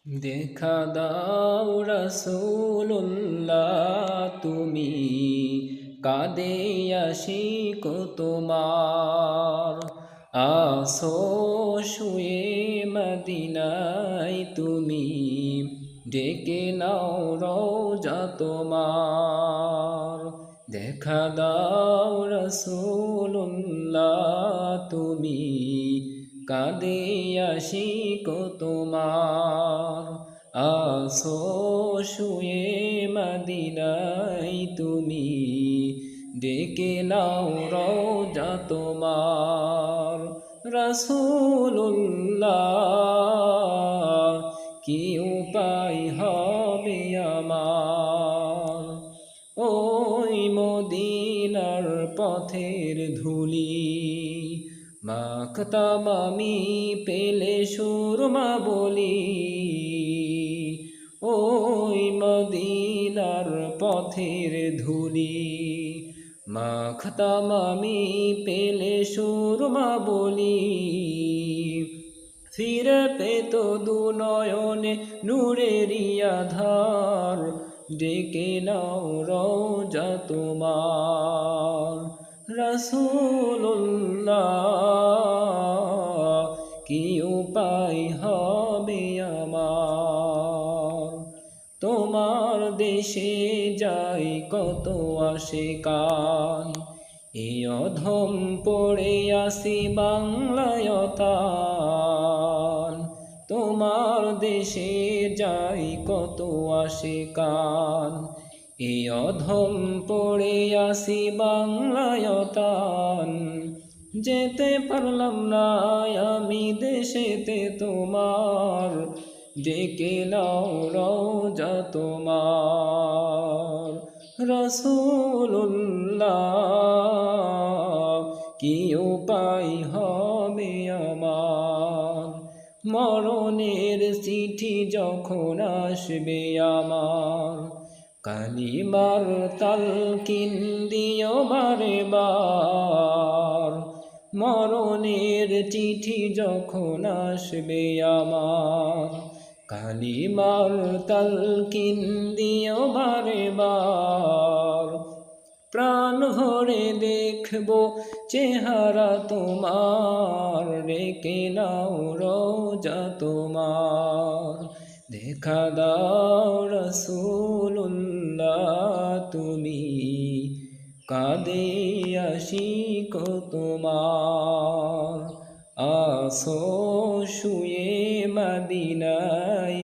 দেখা দাও রাসূলুল্লাহ, তুমি কাঁদে আশিক তোমার। আসো শুয়ে মদিনায় তুমি, ডেকে নাও রওজা তোমার। দেখা দাও রাসূলুল্লাহ, তুমি কাঁদে আশিক তোমার। আসো শুয়ে মদিনায় তুমি, ডেকে নাও রওজা তোমার। রাসূলুল্লাহ, কি উপায় হবে আমার, ওই মদিনার পথের ধুলি মাখতাম আমি পেলে সুরমা বলি। ওই মদিনার পথের ধুলি মাখতাম আমি পেলে সুরমা বলি। ফিরে পেত দু নয়নে নূরেরি আধার, ডেকে নাও রওজা তোমার। রাসূলুল্লাহ, কি উপায় হবে আমার, তোমার দেশে যাই কত আশিকান, এই অধম পড়ে আসি বাংলায়তান। তোমার দেশে যাই কত আশিকান, এই অধম পড়ে আসি বাংলায়তান। যেতে পারলাম না আমি দেশেতে তোমার, ডেকে নাও রওজা তোমার। রাসূলুল্লাহ, কি উপায় হবে আমার, মরণের চিঠি যখন আসবে আমার, কালিমার তালকিন দিও বারে বার। মরণের চিঠি যখন আসবে আমার, কালিমার তালকিন দিও বারে বার। প্রাণ ভরে দেখব চেহারা তোমার, রেখে নাও রওজা তোমার। দেখা দাও রাসূলুল্লাহ, তুমি কাঁদে আশিক তোমার। আসো শুয়ে মদিনা